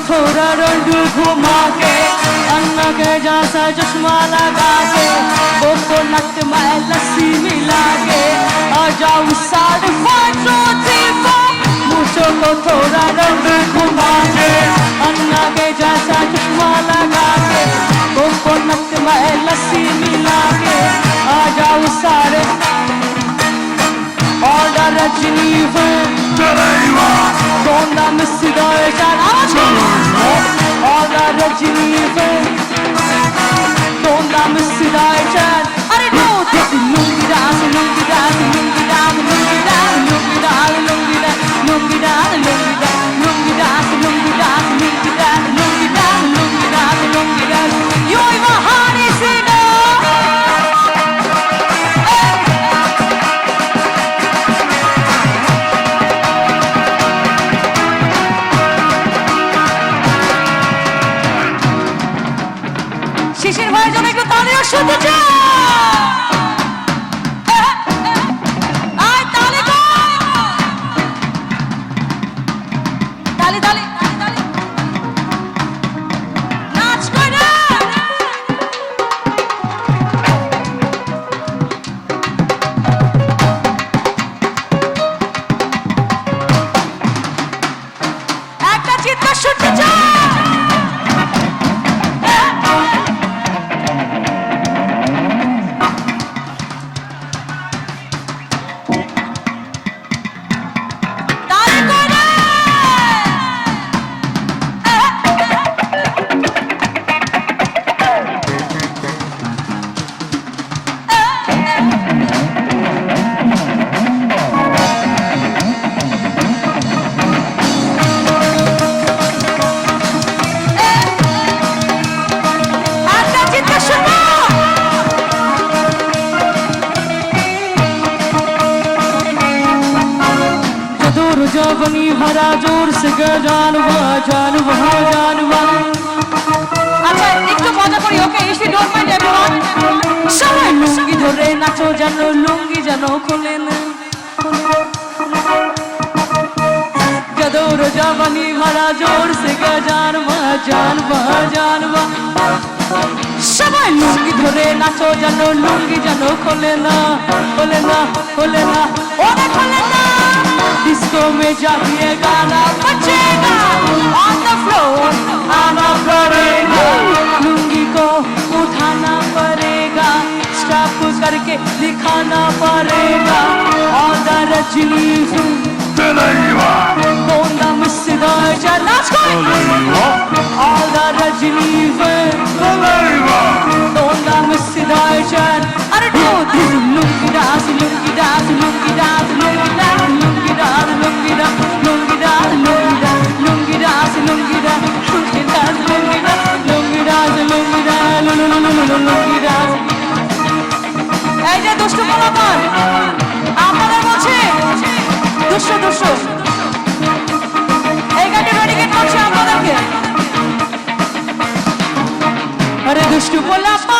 थोड़ा रंडू घुमा के, अन्ना के जैसा चश्मा लगा के, कोकोनट में लस्सी मिला के, आ जाओ साढ़े 5 मुझको थोड़ा रंडू घुमा के, अन्ना के जैसा चश्मा लगा के, कोकोनट में लस्सी मिला के, आ जाओ सारे ऑर्डर रजनी है Donda mısıda öten Orada racinife Donda mısıda öten Are no desi lungi das lungi das lungi das lungi das lungi das lungi das lungi das lungi das lungi das lungi das lungi das lungi das lungi das lungi das Yoy vahane se no শিশির ভাইয়ের জন্য একটু তালিও শুনতে চাই তালি তালি তালি নাচ করে একটা চিৎকার শুনতে চাই जवानी भरा जोर से जानवा जानवा जानवा अच्छा একটু মজা করি okay if you don't mind everyone সবাই লুঙ্গি ধরে নাচো জানো লুঙ্গি জানো খোলে না जदोर जवानी भरा जोर से जानवा जानवा जानवा সবাই লুঙ্গি ধরে নাচো জানো লুঙ্গি জানো খোলে না খোলে না খোলে না ওরে খোলে না डिस्को में जाइए गाना बजेगा on the floor आना पड़ेगा लुंगी को उठाना पड़ेगा स्टॉप करके दिखाना पड़ेगा on the Rajni Donda mısıda naç koy on the Rajni Donda mısıda अरे do this lungi das lungi das lungi das lungi das lungi das lungi das lungi das lungi das lungi das lungi das lungi das lungi das lungi das lungi das lungi das এই যে দুষ্টু পোলাপান আপনাদের বলছে দুষ্টু দুষ্টু এই গাড়ি ডেডিকেট করছে আপনাদেরকে আরে দুষ্টু পোলাপান